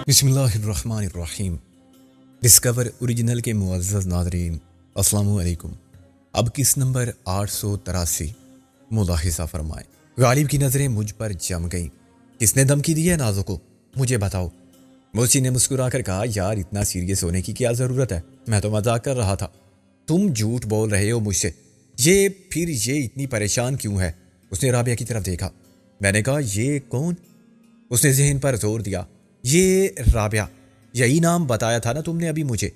بسم اللہ الرحمن الرحیم۔ ڈسکور اوریجنل کے معزز ناظرین، السلام علیکم۔ اب کس نمبر 883 ملاحظہ فرمائیں۔ غالب کی نظریں مجھ پر جم گئیں۔ کس نے دھمکی دی ہے نازو کو؟ مجھے بتاؤ۔ موسی نے مسکرا کر کہا، یار اتنا سیریس ہونے کی کیا ضرورت ہے؟ میں تو مذاق کر رہا تھا۔ تم جھوٹ بول رہے ہو مجھ سے۔ یہ اتنی پریشان کیوں ہے؟ اس نے رابعہ کی طرف دیکھا۔ میں نے کہا، یہ کون؟ اس نے ذہن پر زور دیا۔ یہ رابعہ، یہی نام بتایا تھا نا تم نے ابھی مجھے؟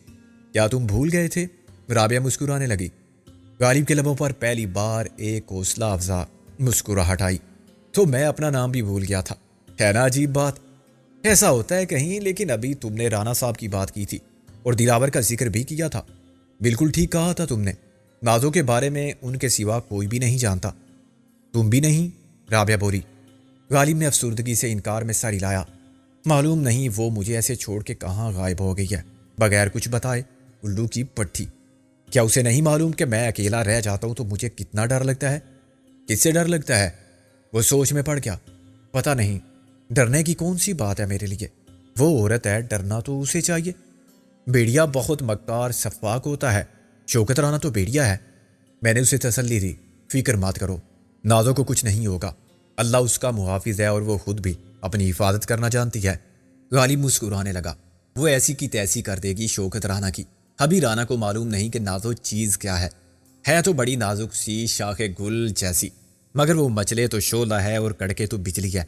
کیا تم بھول گئے تھے؟ رابعہ مسکرانے لگی۔ غالب کے لبوں پر پہلی بار ایک حوصلہ افزا مسکراہٹ آئی۔ تو میں اپنا نام بھی بھول گیا تھا، ہے نا عجیب بات؟ ایسا ہوتا ہے کہیں، لیکن ابھی تم نے رانا صاحب کی بات کی تھی اور دلاور کا ذکر بھی کیا تھا۔ بالکل ٹھیک کہا تھا تم نے، نازو کے بارے میں ان کے سوا کوئی بھی نہیں جانتا۔ تم بھی نہیں؟ رابعہ بولی۔ غالب نے افسردگی سے انکار میں سر ہلایا۔ معلوم نہیں وہ مجھے ایسے چھوڑ کے کہاں غائب ہو گئی ہے بغیر کچھ بتائے۔ الو کی پٹھی، کیا اسے نہیں معلوم کہ میں اکیلا رہ جاتا ہوں تو مجھے کتنا ڈر لگتا ہے؟ کس سے ڈر لگتا ہے؟ وہ سوچ میں پڑ گیا۔ پتہ نہیں، ڈرنے کی کون سی بات ہے میرے لیے؟ وہ عورت ہے، ڈرنا تو اسے چاہیے۔ بیڑیا بہت مکار سفاک ہوتا ہے، شوکت رانا تو بیڑیا ہے۔ میں نے اسے تسلی دی، فکر مت کرو، نازو کو کچھ نہیں ہوگا، اللہ اس کا محافظ ہے اور وہ خود بھی اپنی حفاظت کرنا جانتی ہے۔ غالب مسکرانے لگا۔ وہ ایسی کی تیسی کر دے گی شوکت رانا کی۔ ابھی رانا کو معلوم نہیں کہ نازو چیز کیا ہے تو بڑی نازک سی شاخ گل جیسی، مگر وہ مچلے تو شعلہ ہے اور کڑکے تو بجلی ہے۔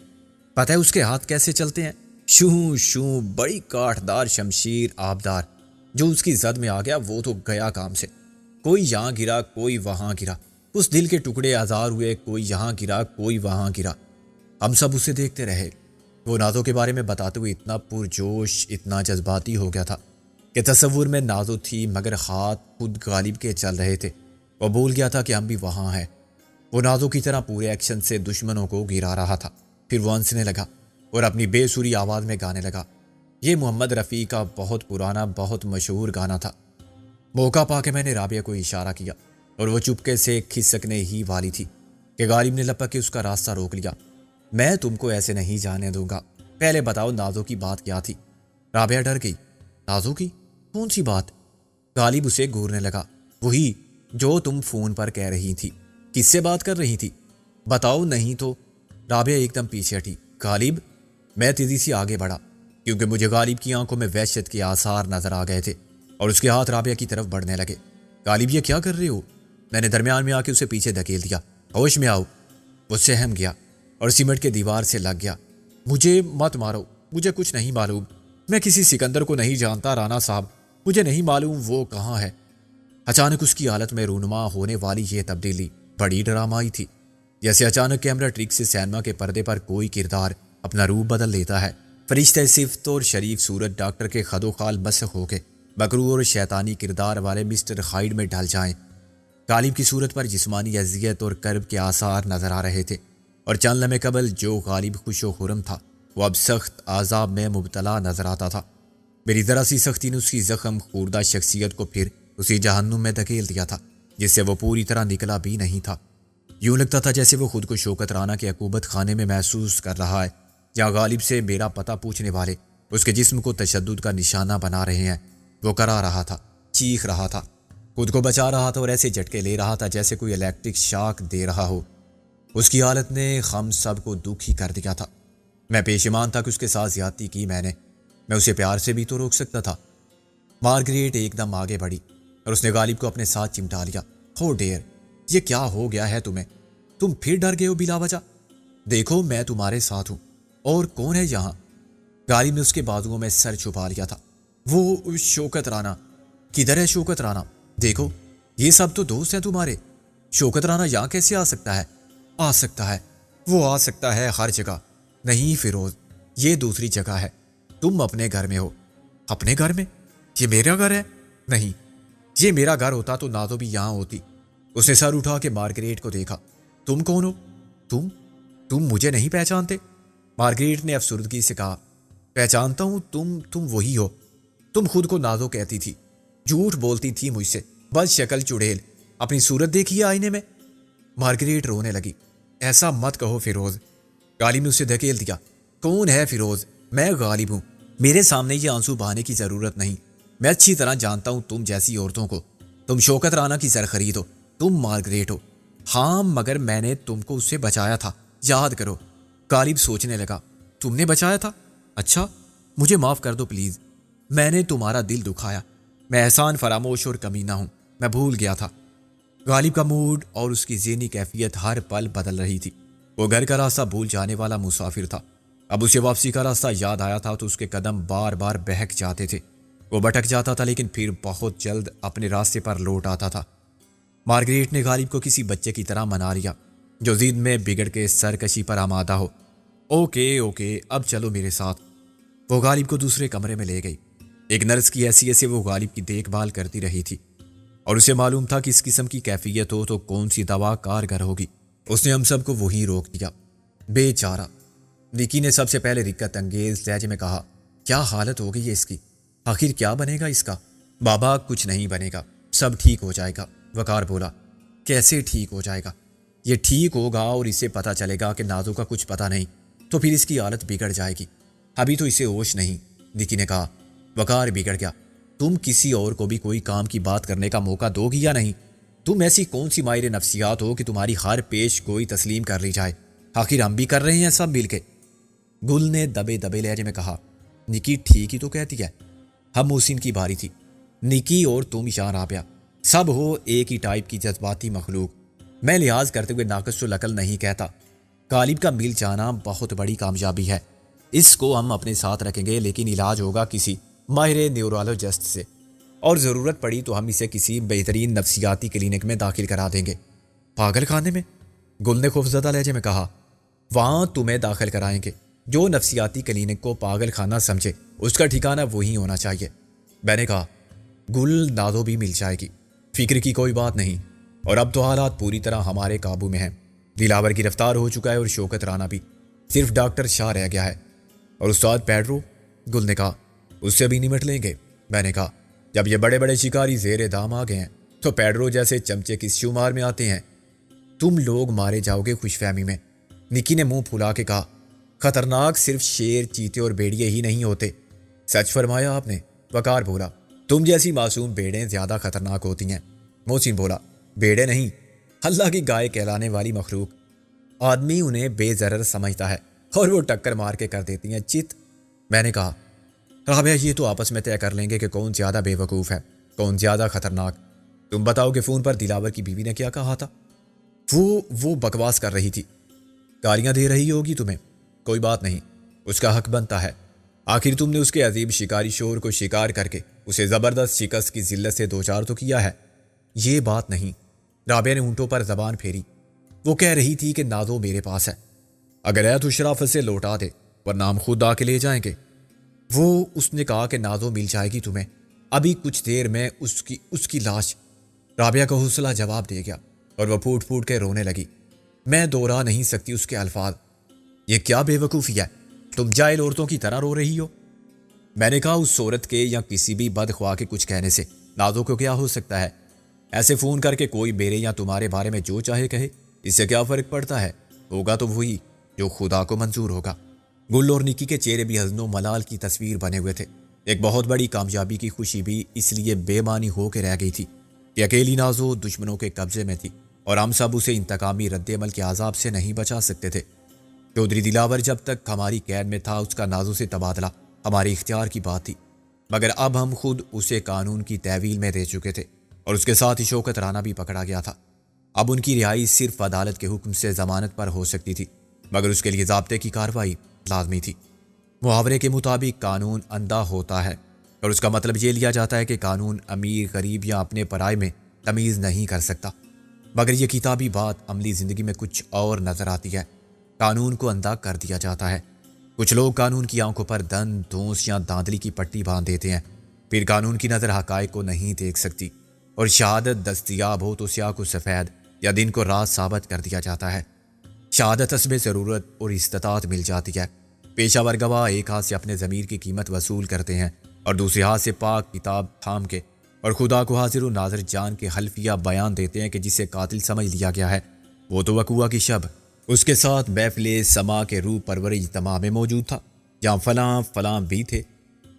پتہ ہے اس کے ہاتھ کیسے چلتے ہیں؟ شوں شوں، بڑی کاٹدار شمشیر آبدار۔ جو اس کی زد میں آ گیا وہ تو گیا کام سے۔ کوئی یہاں گرا، کوئی وہاں گرا، اس دل کے ٹکڑے آزار ہوئے، کوئی یہاں گرا، کوئی وہاں گرا۔ ہم سب اسے دیکھتے رہے۔ وہ نازو کے بارے میں بتاتے ہوئے اتنا پرجوش، اتنا جذباتی ہو گیا تھا کہ تصور میں نازو تھی، مگر ہاتھ خود غالب کے چل رہے تھے۔ وہ بھول گیا تھا کہ ہم بھی وہاں ہیں۔ وہ نازو کی طرح پورے ایکشن سے دشمنوں کو گرا رہا تھا۔ پھر وہ ہنسنے لگا اور اپنی بے سری آواز میں گانے لگا۔ یہ محمد رفیع کا بہت پرانا، بہت مشہور گانا تھا۔ موقع پا کے میں نے رابعہ کو اشارہ کیا اور وہ چپکے سے کھسکنے ہی والی تھی کہ غالب نے لپک کے اس کا راستہ روک لیا۔ میں تم کو ایسے نہیں جانے دوں گا، پہلے بتاؤ نازو کی بات کیا تھی؟ رابعہ ڈر گئی۔ نازو کی کون سی بات؟ غالب اسے گھورنے لگا۔ وہی جو تم فون پر کہہ رہی تھی۔ کس سے بات کر رہی تھی؟ بتاؤ نہیں تو۔ رابعہ ایک دم پیچھے ہٹی۔ غالب؟ میں تیزی سے آگے بڑھا کیونکہ مجھے غالب کی آنکھوں میں وحشت کے آثار نظر آ گئے تھے اور اس کے ہاتھ رابعہ کی طرف بڑھنے لگے۔ غالب یہ کیا کر رہے ہو؟ میں نے درمیان میں آ کے اسے پیچھے دھکیل دیا۔ ہوش میں آؤ۔ وہ سہم گیا اور سیمنٹ کے دیوار سے لگ گیا۔ مجھے مت مارو، مجھے کچھ نہیں معلوم۔ میں کسی سکندر کو نہیں جانتا رانا صاحب، مجھے نہیں معلوم وہ کہاں ہے۔ اچانک اس کی حالت میں رونما ہونے والی یہ تبدیلی بڑی ڈرامائی تھی، جیسے اچانک کیمرہ ٹرک سے سینما کے پردے پر کوئی کردار اپنا روپ بدل لیتا ہے۔ فرشتہ صفت اور شریف صورت ڈاکٹر کے خد و خال مسخ ہو کے مکروہ اور شیطانی کردار والے مسٹر ہائیڈ میں ڈھل جائیں۔ غالب کی صورت پر جسمانی اذیت اور کرب کے آثار نظر آ رہے تھے، اور چند لمحے قبل جو غالب خوش و خرم تھا وہ اب سخت عذاب میں مبتلا نظر آتا تھا۔ میری ذرا سی سختی نے اس کی زخم خوردہ شخصیت کو پھر اسی جہنم میں دھکیل دیا تھا جس سے وہ پوری طرح نکلا بھی نہیں تھا۔ یوں لگتا تھا جیسے وہ خود کو شوکت رانا کے عقوبت خانے میں محسوس کر رہا ہے، جہاں غالب سے میرا پتہ پوچھنے والے اس کے جسم کو تشدد کا نشانہ بنا رہے ہیں۔ وہ کرا رہا تھا، چیخ رہا تھا، خود کو بچا رہا تھا اور ایسے جھٹکے لے رہا تھا جیسے کوئی الیکٹرک شاک دے رہا ہو۔ اس کی حالت نے ہم سب کو دکھی کر دیا تھا۔ میں پیشمان تھا کہ اس کے ساتھ زیادتی کی میں اسے پیار سے بھی تو روک سکتا تھا۔ مارگریٹ ایک دم آگے بڑھی اور اس نے غالب کو اپنے ساتھ چمٹا لیا۔ ہو ڈیر، یہ کیا ہو گیا ہے تمہیں؟ تم پھر ڈر گئے ہو بلا وجہ؟ دیکھو میں تمہارے ساتھ ہوں۔ اور کون ہے یہاں؟ غالب نے اس کے بازوؤں میں سر چھپا لیا تھا۔ وہ شوکت رانا۔ کدھر ہے شوکت رانا؟ دیکھو یہ سب تو دوست ہیں تمہارے۔ شوکت رانا یہاں کیسے آ سکتا ہے؟ آ سکتا ہے، وہ آ سکتا ہے ہر جگہ۔ نہیں فیروز، یہ دوسری جگہ ہے، تم اپنے گھر میں ہو۔ اپنے گھر میں؟ یہ میرا گھر ہے؟ نہیں، یہ میرا گھر ہوتا تو نازو بھی یہاں ہوتی۔ اس نے سر اٹھا کے مارگریٹ کو دیکھا۔ تم کون ہو؟ تم مجھے نہیں پہچانتے؟ مارگریٹ نے افسردگی سے کہا۔ پہچانتا ہوں، تم وہی ہو۔ تم خود کو نازو کہتی تھی، جھوٹ بولتی تھی مجھ سے، بس شکل چڑیل۔ اپنی صورت دیکھی آئینے میں؟ مارگریٹ رونے لگی۔ ایسا مت کہو فیروز۔ غالب نے اسے دھکیل دیا۔ کون ہے فیروز؟ میں غالب ہوں، میرے سامنے یہ آنسو بہانے کی ضرورت نہیں. میں اچھی طرح جانتا ہوں تم جیسی عورتوں کو. تم شوکت رانا کی زر خرید ہو. تم مارگریٹ ہو. ہاں مگر میں نے تم کو اس سے بچایا تھا. یاد کرو. غالب سوچنے لگا. تم نے بچایا تھا؟ اچھا. مجھے معاف کر دو پلیز. میں نے تمہارا دل دکھایا. میں احسان فراموش اور کمینہ ہوں. میں بھول گیا تھا. غالب کا موڈ اور اس کی ذہنی کیفیت ہر پل بدل رہی تھی. وہ گھر کا راستہ بھول جانے والا مسافر تھا. اب اسے واپسی کا راستہ یاد آیا تھا تو اس کے قدم بار بار بہک جاتے تھے. وہ بھٹک جاتا تھا لیکن پھر بہت جلد اپنے راستے پر لوٹ آتا تھا. مارگریٹ نے غالب کو کسی بچے کی طرح منا لیا جو ضد میں بگڑ کے سرکشی پر آمادہ ہو. اوکے اب چلو میرے ساتھ. وہ غالب کو دوسرے کمرے میں لے گئی. ایک نرس کی حیثیت سے وہ غالب کی دیکھ بھال کرتی رہی تھی اور اسے معلوم تھا کہ اس قسم کی کیفیت ہو تو کون سی دوا کارگر ہوگی. اس نے ہم سب کو وہیں روک دیا. بے چارہ. نکی نے سب سے پہلے رکت انگیز لہجے میں کہا. کیا حالت ہو گئی ہے اس کی؟ آخر کیا بنے گا اس کا؟ بابا کچھ نہیں بنے گا. سب ٹھیک ہو جائے گا. وقار بولا. کیسے ٹھیک ہو جائے گا؟ یہ ٹھیک ہوگا اور اسے پتہ چلے گا کہ نازو کا کچھ پتہ نہیں تو پھر اس کی حالت بگڑ جائے گی. ابھی تو اسے ہوش نہیں. نکی نے کہا. وقار بگڑ گیا. تم کسی اور کو بھی کوئی کام کی بات کرنے کا موقع دو گی یا نہیں؟ تم ایسی کون سی ماہر نفسیات ہو کہ تمہاری ہر پیش گوئی تسلیم کر لی جائے؟ آخر ہم بھی کر رہے ہیں سب مل کے. گل نے دبے دبے لہجے میں کہا. نکی ٹھیک ہی تو کہتی ہے. ہم محسن کی باری تھی. نکی اور تم یہاں رابعہ سب ہو ایک ہی ٹائپ کی جذباتی مخلوق. میں لحاظ کرتے ہوئے ناقص العقل نہیں کہتا. غالب کا مل جانا بہت بڑی کامیابی ہے. اس کو ہم اپنے ساتھ رکھیں گے لیکن علاج ہوگا کسی ماہر نیورولوجسٹ سے اور ضرورت پڑی تو ہم اسے کسی بہترین نفسیاتی کلینک میں داخل کرا دیں گے. پاگل خانے میں؟ گل نے خوفزدہ لہجے میں کہا. وہاں تمہیں داخل کرائیں گے. جو نفسیاتی کلینک کو پاگل خانہ سمجھے اس کا ٹھکانہ وہی ہونا چاہیے. میں نے کہا. گل نازو بھی مل جائے گی. فکر کی کوئی بات نہیں. اور اب تو حالات پوری طرح ہمارے قابو میں ہیں. دلاور گرفتار ہو چکا ہے اور شوکت رانا بھی. صرف ڈاکٹر شاہ رہ گیا ہے. اور استاد پیڈرو؟ گل نے کہا. اس سے بھی نمٹ لیں گے. میں نے کہا. جب یہ بڑے بڑے شکاری زیر دام آ گئے ہیں تو پیڈرو جیسے چمچے کس شمار میں آتے ہیں؟ تم لوگ مارے جاؤ گے خوش فہمی میں. نکی نے منہ پھلا کے کہا. خطرناک صرف شیر چیتے اور بیڑیے ہی نہیں ہوتے. سچ فرمایا آپ نے. وقار بولا. تم جیسی معصوم بیڑیں زیادہ خطرناک ہوتی ہیں. محسن بولا. بیڑے نہیں، اللہ کی گائے کہلانے والی مخلوق. آدمی انہیں بے ضرر سمجھتا ہے اور وہ ٹکر مار کے کر دیتی ہیں چت. میں نے کہا. رابعہ یہ تو آپس میں طے کر لیں گے کہ کون زیادہ بے وقوف ہے کون زیادہ خطرناک. تم بتاؤ کہ فون پر دلاور کی بیوی نے کیا کہا تھا؟ وہ بکواس کر رہی تھی. گالیاں دے رہی ہوگی تمہیں. کوئی بات نہیں، اس کا حق بنتا ہے. آخر تم نے اس کے عظیم شکاری شور کو شکار کر کے اسے زبردست شکست کی ذلت سے دوچار تو کیا ہے. یہ بات نہیں. رابعہ نے اونٹوں پر زبان پھیری. وہ کہہ رہی تھی کہ نازو میرے پاس ہے. اگر ہے تو شرافت سے لوٹا دے ورنہ ہم خود آ کے لے جائیں گے. اس نے کہا کہ نازو مل جائے گی تمہیں. ابھی کچھ دیر میں اس کی لاش. رابعہ کا حوصلہ جواب دے گیا اور وہ پھوٹ پھوٹ کے رونے لگی. میں دوہرا نہیں سکتی اس کے الفاظ. یہ کیا بے وقوفی ہے؟ تم جاہل عورتوں کی طرح رو رہی ہو. میں نے کہا اس عورت کے یا کسی بھی بدخواہ کے کچھ کہنے سے نازو کو کیا ہو سکتا ہے؟ ایسے فون کر کے کوئی میرے یا تمہارے بارے میں جو چاہے کہے، اس سے کیا فرق پڑتا ہے؟ ہوگا تو وہی جو خدا کو منظور ہوگا. گل اور نکی کے چہرے بھی حزن و ملال کی تصویر بنے ہوئے تھے. ایک بہت بڑی کامیابی کی خوشی بھی اس لیے بے معنی ہو کے رہ گئی تھی کہ اکیلی نازو دشمنوں کے قبضے میں تھی اور ہم سب اسے انتقامی رد عمل کے عذاب سے نہیں بچا سکتے تھے. چودھری دلاور جب تک ہماری قید میں تھا اس کا نازو سے تبادلہ ہماری اختیار کی بات تھی، مگر اب ہم خود اسے قانون کی تحویل میں دے چکے تھے اور اس کے ساتھ ہی شوکت رانا بھی پکڑا گیا تھا. اب ان کی رہائی صرف عدالت کے حکم سے ضمانت پر ہو سکتی تھی، مگر اس کے لیے ضابطے کی کارروائی لازمی تھی. محاورے کے مطابق قانون اندھا ہوتا ہے اور اس کا مطلب یہ لیا جاتا ہے کہ قانون امیر غریب یا اپنے پرائے میں تمیز نہیں کر سکتا. مگر یہ کتابی بات عملی زندگی میں کچھ اور نظر آتی ہے. قانون کو اندھا کر دیا جاتا ہے. کچھ لوگ قانون کی آنکھوں پر دن دھونس یا دھاندلی کی پٹی باندھ دیتے ہیں، پھر قانون کی نظر حقائق کو نہیں دیکھ سکتی اور شہادت دستیاب ہو تو سیاہ کو سفید یا دن کو رات ثابت کر دیا جاتا ہے. شہادت حسب ضرورت اور استطاعت مل جاتی ہے. پیشہ ور گواہ ایک ہاتھ سے اپنے ضمیر کی قیمت وصول کرتے ہیں اور دوسرے ہاتھ سے پاک کتاب تھام کے اور خدا کو حاضر و ناظر جان کے حلفیہ بیان دیتے ہیں کہ جسے قاتل سمجھ لیا گیا ہے وہ تو وقوعہ کی شب اس کے ساتھ محفل سما کے روح پرور اجتماع میں موجود تھا، جہاں فلاں بھی تھے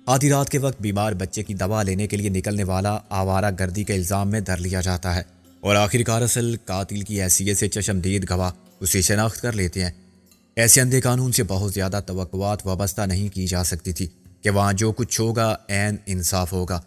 آدھی رات کے وقت بیمار بچے کی دوا لینے کے لیے نکلنے والا آوارہ گردی کے الزام میں دھر لیا جاتا ہے اور آخرکار اصل قاتل کی حیثیت سے چشمدید گواہ اسے شناخت کر لیتے ہیں۔ ایسے اندھے قانون سے بہت زیادہ توقعات وابستہ نہیں کی جا سکتی تھی کہ وہاں جو کچھ ہوگا عین انصاف ہوگا۔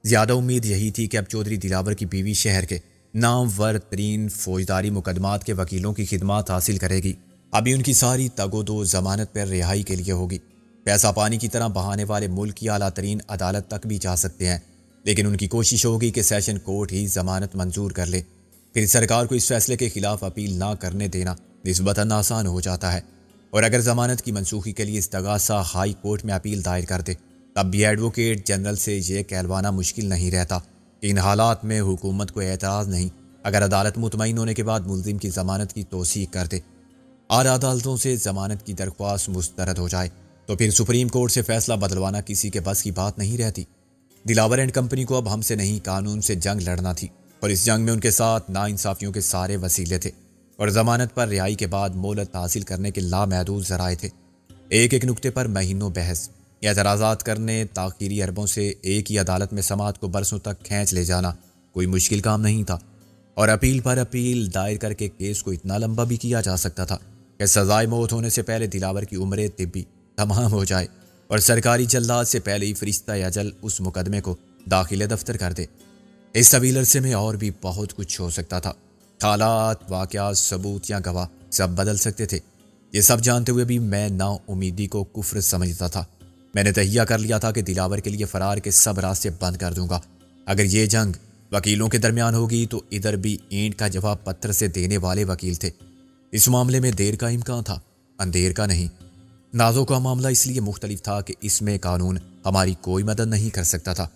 زیادہ امید یہی تھی کہ اب چودھری دلاور کی بیوی شہر کے نامور ترین فوجداری مقدمات کے وکیلوں کی خدمات حاصل کرے گی۔ ابھی ان کی ساری تگ و دو ضمانت پر رہائی کے لیے ہوگی۔ پیسہ پانی کی طرح بہانے والے ملک کی اعلیٰ ترین عدالت تک بھی جا سکتے ہیں، لیکن ان کی کوشش ہوگی کہ سیشن کورٹ ہی ضمانت منظور کر لے۔ پھر سرکار کو اس فیصلے کے خلاف اپیل نہ کرنے دینا نسبتاً آسان ہو جاتا ہے، اور اگر ضمانت کی منسوخی کے لیے استغاثہ ہائی کورٹ میں اپیل دائر کر دے تب بھی ایڈوکیٹ جنرل سے یہ کہلوانا مشکل نہیں رہتا کہ ان حالات میں حکومت کو اعتراض نہیں اگر عدالت مطمئن ہونے کے بعد ملزم کی ضمانت کی توثیق کر دے اور عدالتوں سے ضمانت کی درخواست مسترد ہو جائے تو پھر سپریم کورٹ سے فیصلہ بدلوانا کسی کے بس کی بات نہیں رہتی۔ دلاور اینڈ کمپنی کو اب ہم سے نہیں قانون سے جنگ لڑنا تھی، اور اس جنگ میں ان کے ساتھ ناانصافیوں کے سارے وسیلے تھے اور ضمانت پر رہائی کے بعد مہلت حاصل کرنے کے لامحدود ذرائع تھے۔ ایک ایک نکتے پر مہینوں بحث، اعتراضات کرنے، تاخیری عربوں سے ایک ہی عدالت میں سماعت کو برسوں تک کھینچ لے جانا کوئی مشکل کام نہیں تھا، اور اپیل پر اپیل دائر کر کے کیس کو اتنا لمبا بھی کیا جا سکتا تھا کہ سزائے موت ہونے سے پہلے دلاور کی عمر طبی تمام ہو جائے اور سرکاری جلاد سے پہلے ہی فرشتہ اجل اس مقدمے کو داخل دفتر کر دے۔ اس طویل عرصے میں اور بھی بہت کچھ ہو سکتا تھا۔ حالات، واقعات، ثبوت یا گواہ سب بدل سکتے تھے۔ یہ سب جانتے ہوئے بھی میں نا امیدی کو کفر سمجھتا تھا۔ میں نے تہیہ کر لیا تھا کہ دلاور کے لیے فرار کے سب راستے بند کر دوں گا۔ اگر یہ جنگ وکیلوں کے درمیان ہوگی تو ادھر بھی اینٹ کا جواب پتھر سے دینے والے وکیل تھے۔ اس معاملے میں دیر کا امکان تھا، اندیر کا نہیں۔ نازوں کا معاملہ اس لیے مختلف تھا کہ اس میں قانون ہماری کوئی مدد نہیں کر سکتا تھا،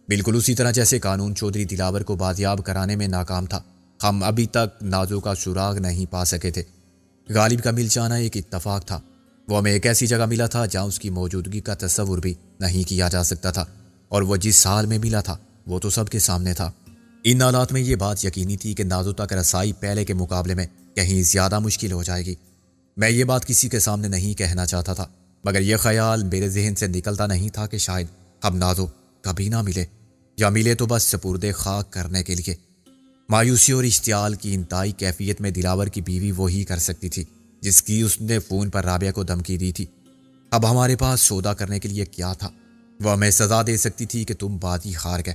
بالکل اسی طرح جیسے قانون چودھری دلاور کو بازیاب کرانے میں ناکام تھا۔ ہم ابھی تک نازوں کا سراغ نہیں پا سکے تھے۔ غالب کا مل جانا ایک اتفاق تھا۔ وہ ہمیں ایک ایسی جگہ ملا تھا جہاں اس کی موجودگی کا تصور بھی نہیں کیا جا سکتا تھا، اور وہ جس حال میں ملا تھا وہ تو سب کے سامنے تھا۔ ان حالات میں یہ بات یقینی تھی کہ نازوں تک رسائی پہلے کے مقابلے میں کہیں زیادہ مشکل ہو جائے گی۔ میں یہ بات کسی کے سامنے نہیں کہنا چاہتا تھا، مگر یہ خیال میرے ذہن سے نکلتا نہیں تھا کہ شاید ہم نازوں کبھی نہ ملے، یا ملے تو بس سپرد خاک کرنے کے لیے۔ مایوسی اور اشتعال کی انتہائی کیفیت میں دلاور کی بیوی وہی کر سکتی تھی جس کی اس نے فون پر رابعہ کو دھمکی دی تھی۔ اب ہمارے پاس سودا کرنے کے لیے کیا تھا؟ وہ ہمیں سزا دے سکتی تھی کہ تم بازی ہار گئے،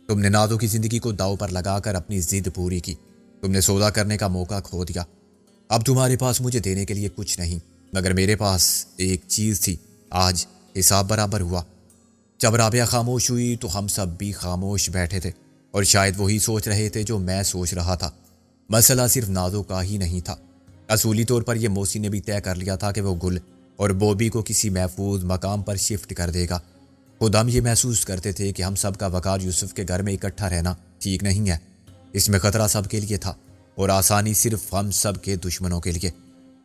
تم نے نازوں کی زندگی کو داؤ پر لگا کر اپنی ضد پوری کی، تم نے سودا کرنے کا موقع کھو دیا۔ اب تمہارے پاس مجھے دینے کے لیے کچھ نہیں، مگر میرے پاس ایک چیز تھی۔ آج حساب برابر ہوا۔ جب رابعہ خاموش ہوئی تو ہم سب بھی خاموش بیٹھے تھے، اور شاید وہی سوچ رہے تھے جو میں سوچ رہا تھا۔ مسئلہ صرف نازوں کا ہی نہیں تھا، اصولی طور پر یہ موسی نے بھی طے کر لیا تھا کہ وہ گل اور بوبی کو کسی محفوظ مقام پر شفٹ کر دے گا۔ خود ہم یہ محسوس کرتے تھے کہ ہم سب کا وقار یوسف کے گھر میں اکٹھا رہنا ٹھیک نہیں ہے۔ اس میں خطرہ سب کے لیے تھا، اور آسانی صرف ہم سب کے دشمنوں کے لیے۔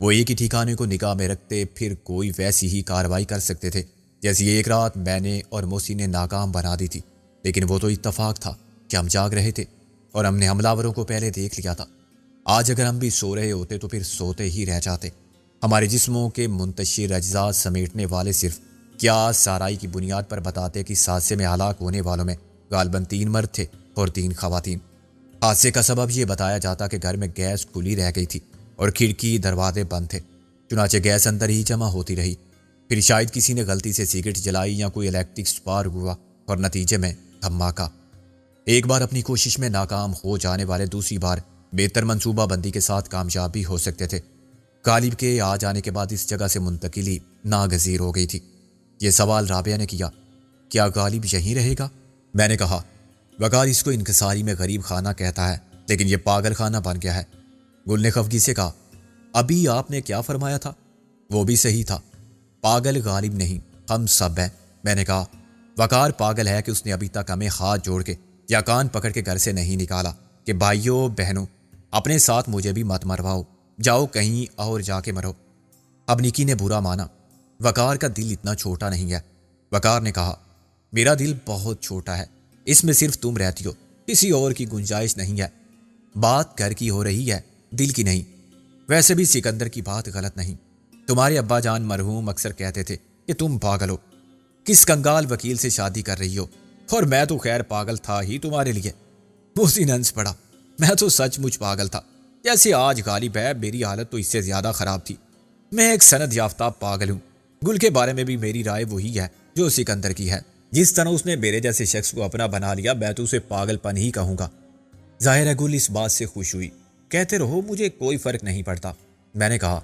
وہ ایک ہی ٹھکانے کو نگاہ میں رکھتے پھر کوئی ویسی ہی کارروائی کر سکتے تھے جیسی ایک رات میں نے اور موسی نے ناکام بنا دی تھی۔ لیکن وہ تو اتفاق تھا کہ ہم جاگ رہے تھے اور ہم نے حملہ کو پہلے دیکھ لیا تھا۔ آج اگر ہم بھی سو رہے ہوتے تو پھر سوتے ہی رہ جاتے۔ ہمارے جسموں کے منتشر اجزاء سمیٹنے والے صرف کیا سارائی کی بنیاد پر بتاتے کہ اس حادثے میں ہلاک ہونے والوں میں غالباً 3 مرد تھے اور 3 خواتین۔ حادثے کا سبب یہ بتایا جاتا کہ گھر میں گیس کھلی رہ گئی تھی اور کھڑکی دروازے بند تھے، چنانچہ گیس اندر ہی جمع ہوتی رہی۔ پھر شاید کسی نے غلطی سے سگریٹ جلائی یا کوئی الیکٹرک سپارک ہوا اور نتیجے میں دھماکہ۔ ایک بار اپنی کوشش میں ناکام ہو جانے والے دوسری بار بہتر منصوبہ بندی کے ساتھ کامیاب بھی ہو سکتے تھے۔ غالب کے آ جانے کے بعد اس جگہ سے منتقلی ناگزیر ہو گئی تھی۔ یہ سوال رابعہ نے کیا، کیا غالب یہیں رہے گا؟ میں نے کہا، وقار اس کو انکساری میں غریب خانہ کہتا ہے، لیکن یہ پاگل خانہ بن گیا ہے۔ گل نے خفگی سے کہا، ابھی آپ نے کیا فرمایا تھا؟ وہ بھی صحیح تھا، پاگل غالب نہیں، ہم سب ہیں۔ میں نے کہا، وقار پاگل ہے کہ اس نے ابھی تک ہمیں ہاتھ جوڑ کے یا کان پکڑ کے گھر سے نہیں نکالا کہ بھائیوں بہنوں اپنے ساتھ مجھے بھی مت مرواؤ، جاؤ کہیں اور جا کے مرو۔ اب نکی نے برا مانا، وقار کا دل اتنا چھوٹا نہیں ہے۔ وقار نے کہا، میرا دل بہت چھوٹا ہے، اس میں صرف تم رہتی ہو، کسی اور کی گنجائش نہیں ہے۔ بات گھر کی ہو رہی ہے، دل کی نہیں۔ ویسے بھی سکندر کی بات غلط نہیں۔ تمہارے ابا جان مرحوم اکثر کہتے تھے کہ تم پاگل ہو، کس کنگال وکیل سے شادی کر رہی ہو؟ اور میں تو خیر پاگل تھا ہی تمہارے لیے۔ محسن ہنس پڑا۔ میں تو سچ مچ پاگل تھا، جیسے آج غالب ہے میری حالت تو اس سے زیادہ خراب تھی۔ میں ایک سند یافتہ پاگل ہوں۔ گل کے بارے میں بھی میری رائے وہی ہے جو سکندر کی ہے۔ جس طرح اس نے میرے جیسے شخص کو اپنا بنا لیا، میں تو اسے پاگل پن ہی کہوں گا۔ ظاہر ہے گل اس بات سے خوش ہوئی۔ کہتے رہو، مجھے کوئی فرق نہیں پڑتا۔ میں نے کہا،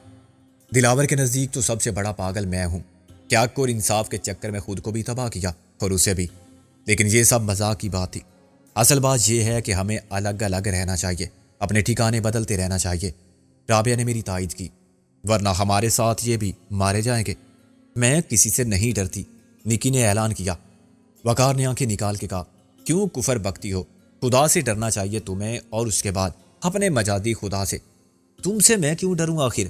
دلاور کے نزدیک تو سب سے بڑا پاگل میں ہوں۔ کیا اور انصاف کے چکر میں خود کو بھی تباہ کیا اور اسے بھی، لیکن یہ سب مذاق کی بات تھی۔ اصل بات یہ ہے کہ ہمیں الگ الگ رہنا چاہیے، اپنے ٹھکانے بدلتے رہنا چاہیے۔ رابعہ نے میری تائید کی۔ ورنہ ہمارے ساتھ یہ بھی مارے جائیں گے۔ میں کسی سے نہیں ڈرتی، نکی نے اعلان کیا۔ وقار نے آنکھیں نکال کے کہا، کیوں کفر بکتی ہو؟ خدا سے ڈرنا چاہیے تمہیں، اور اس کے بعد اپنے مجادی خدا سے۔ تم سے میں کیوں ڈروں آخر؟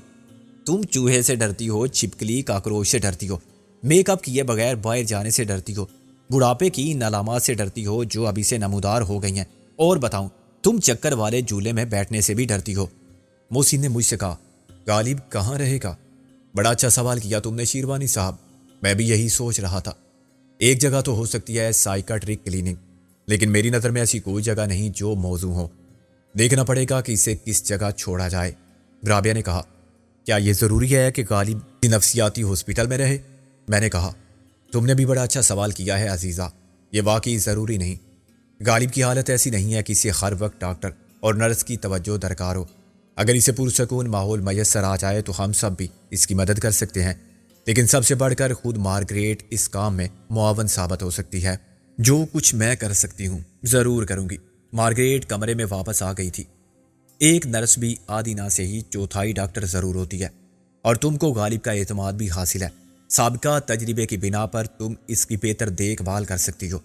تم چوہے سے ڈرتی ہو، چھپکلی کاکروچ سے ڈرتی ہو، میک اپ کیے بغیر باہر جانے سے ڈرتی ہو، بڑھاپے کی ان علامات سے ڈرتی ہو جو ابھی سے نمودار ہو گئی ہیں، اور بتاؤں تم چکر والے جھولے میں بیٹھنے سے بھی ڈرتی ہو۔ محسن نے مجھ سے کہا، غالب کہاں رہے گا؟ بڑا اچھا سوال کیا تم نے شیروانی صاحب، میں بھی یہی سوچ رہا تھا۔ ایک جگہ تو ہو سکتی ہے سائیکاٹرک کلینک، لیکن میری نظر میں ایسی کوئی جگہ نہیں جو موزوں ہو۔ دیکھنا پڑے گا کہ اسے کس جگہ چھوڑا جائے۔ رابعہ نے کہا، کیا یہ ضروری ہے کہ غالب نفسیاتی ہاسپٹل میں رہے؟ میں نے کہا، تم نے بھی بڑا اچھا سوال کیا ہے عزیزہ، یہ واقعی ضروری نہیں۔ غالب کی حالت ایسی نہیں ہے کہ اسے ہر وقت ڈاکٹر اور نرس کی توجہ درکار ہو۔ اگر اسے پرسکون ماحول میسر آ جائے تو ہم سب بھی اس کی مدد کر سکتے ہیں، لیکن سب سے بڑھ کر خود مارگریٹ اس کام میں معاون ثابت ہو سکتی ہے۔ جو کچھ میں کر سکتی ہوں ضرور کروں گی۔ مارگریٹ کمرے میں واپس آ گئی تھی۔ ایک نرس بھی آدھی نہ سے ہی چوتھائی ڈاکٹر ضرور ہوتی ہے، اور تم کو غالب کا اعتماد بھی حاصل ہے۔ سابقہ تجربے کی بنا پر تم اس کی بہتر دیکھ بھال کر سکتی ہو،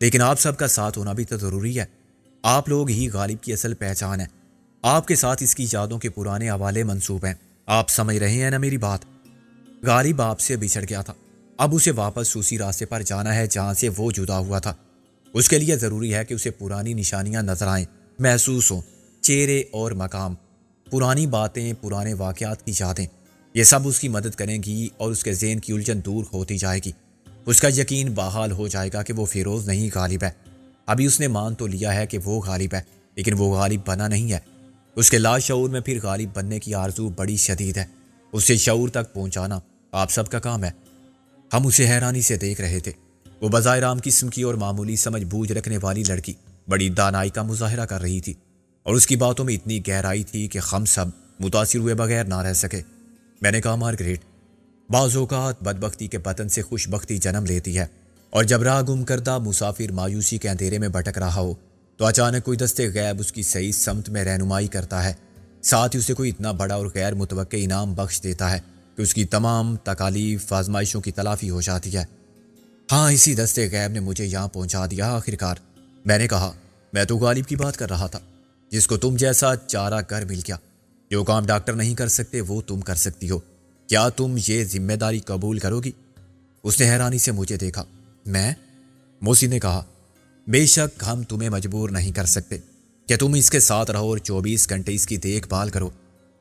لیکن آپ سب کا ساتھ ہونا بھی تو ضروری ہے۔ آپ لوگ ہی غالب کی اصل پہچان ہے۔ آپ کے ساتھ اس کی یادوں کے پرانے حوالے منسوب ہیں۔ آپ سمجھ رہے ہیں نا میری بات؟ غالب آپ سے بچھڑ گیا تھا، اب اسے واپس اسی راستے پر جانا ہے جہاں سے وہ جدا ہوا تھا۔ اس کے لیے ضروری ہے کہ اسے پرانی نشانیاں نظر آئیں، محسوس ہوں، چہرے اور مقام، پرانی باتیں، پرانے واقعات کی یادیں۔ یہ سب اس کی مدد کریں گی اور اس کے ذہن کی الجھن دور ہوتی جائے گی۔ اس کا یقین بحال ہو جائے گا کہ وہ فیروز نہیں غالب ہے۔ ابھی اس نے مان تو لیا ہے کہ وہ غالب ہے، لیکن وہ غالب بنا نہیں ہے۔ اس کے لاشعور میں پھر غالب بننے کی آرزو بڑی شدید ہے۔ اسے شعور تک پہنچانا آپ سب کا کام ہے۔ ہم اسے حیرانی سے دیکھ رہے تھے۔ وہ بظاہر عام قسم کی اور معمولی سمجھ بوجھ رکھنے والی لڑکی بڑی دانائی کا مظاہرہ کر رہی تھی، اور اس کی باتوں میں اتنی گہرائی تھی کہ ہم سب متاثر ہوئے بغیر نہ رہ سکے۔ میں نے کہا، مارگریٹ، بعض اوقات بدبختی کے پتن سے خوش بختی جنم لیتی ہے، اور جب راہ گم کردہ مسافر مایوسی کے اندھیرے میں بھٹک رہا ہو تو اچانک کوئی دستے غیب اس کی صحیح سمت میں رہنمائی کرتا ہے، ساتھ ہی اسے کوئی اتنا بڑا اور غیر متوقع انعام بخش دیتا ہے کہ اس کی تمام تکالیف آزمائشوں کی تلافی ہو جاتی ہے۔ ہاں، اسی دستے غیب نے مجھے یہاں پہنچا دیا آخرکار۔ میں نے کہا، میں تو غالب کی بات کر رہا تھا، جس کو تم جیسا چارہ گر مل گیا۔ جو کام ڈاکٹر نہیں کر سکتے وہ تم کر سکتی ہو۔ کیا تم یہ ذمہ داری قبول کرو گی؟ اس نے حیرانی سے مجھے دیکھا۔ میں؟ محسن نے کہا، بے شک ہم تمہیں مجبور نہیں کر سکتے کہ تم اس کے ساتھ رہو اور 24 گھنٹے اس کی دیکھ بھال کرو۔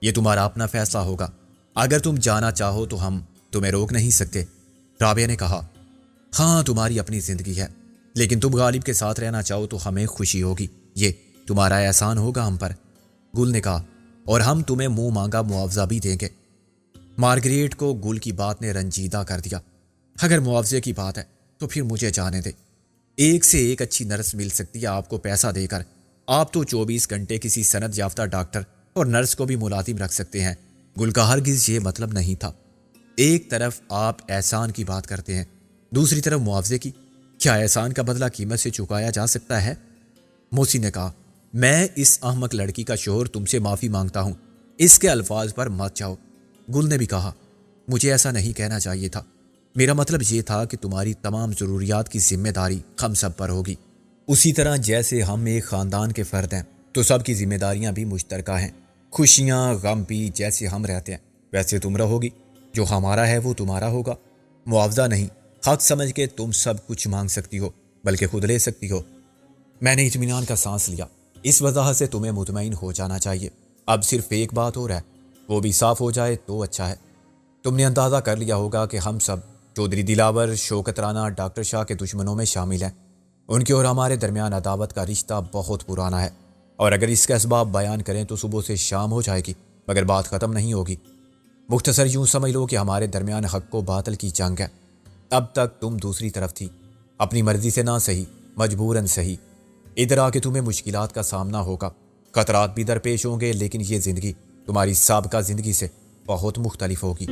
یہ تمہارا اپنا فیصلہ ہوگا۔ اگر تم جانا چاہو تو ہم تمہیں روک نہیں سکتے۔ رابعہ نے کہا، ہاں تمہاری اپنی زندگی ہے، لیکن تم غالب کے ساتھ رہنا چاہو تو ہمیں خوشی ہوگی، یہ تمہارا احسان ہوگا ہم پر۔ گل نے کہا، اور ہم تمہیں منہ مانگا معاوضہ بھی دیں گے۔ مارگریٹ کو گل کی بات نے رنجیدہ کر دیا۔ اگر معاوضے کی بات ہے تو پھر مجھے جانے دے۔ ایک سے ایک اچھی نرس مل سکتی ہے آپ کو پیسہ دے کر۔ آپ تو 24 گھنٹے کسی سند یافتہ ڈاکٹر اور نرس کو بھی ملازم رکھ سکتے ہیں۔ گل کا ہرگز یہ مطلب نہیں تھا۔ ایک طرف آپ احسان کی بات کرتے ہیں، دوسری طرف معاوضے کی۔ کیا احسان کا بدلہ قیمت سے چکایا جا سکتا ہے؟ محسن نے کہا، میں اس احمق لڑکی کا شوہر تم سے معافی مانگتا ہوں، اس کے الفاظ پر مت جاؤ۔ گل نے بھی کہا، مجھے ایسا نہیں کہنا چاہیے تھا، میرا مطلب یہ تھا کہ تمہاری تمام ضروریات کی ذمہ داری ہم سب پر ہوگی۔ اسی طرح جیسے ہم ایک خاندان کے فرد ہیں تو سب کی ذمہ داریاں بھی مشترکہ ہیں۔ خوشیاں غم بھی جیسے ہم رہتے ہیں ویسے تم رہو گی، جو ہمارا ہے وہ تمہارا ہوگا۔ معاوضہ نہیں، حق سمجھ کے تم سب کچھ مانگ سکتی ہو، بلکہ خود لے سکتی ہو۔ میں نے اطمینان کا سانس لیا۔ اس وضاحت سے تمہیں مطمئن ہو جانا چاہیے۔ اب صرف ایک بات اور ہے، وہ بھی صاف ہو جائے تو اچھا ہے۔ تم نے اندازہ کر لیا ہوگا کہ ہم سب چودھری دلاور شوکت رانا ڈاکٹر شاہ کے دشمنوں میں شامل ہیں۔ ان کے اور ہمارے درمیان عداوت کا رشتہ بہت پرانا ہے، اور اگر اس کے اسباب بیان کریں تو صبح سے شام ہو جائے گی مگر بات ختم نہیں ہوگی۔ مختصر یوں سمجھ لو کہ ہمارے درمیان حق و باطل کی جنگ ہے۔ اب تک تم دوسری طرف تھی، اپنی مرضی سے نہ سہی، مجبوراً سہی۔ ادھر آ کے تمہیں مشکلات کا سامنا ہوگا، خطرات بھی درپیش ہوں گے، لیکن یہ زندگی تمہاری سابقہ زندگی سے بہت مختلف ہوگی۔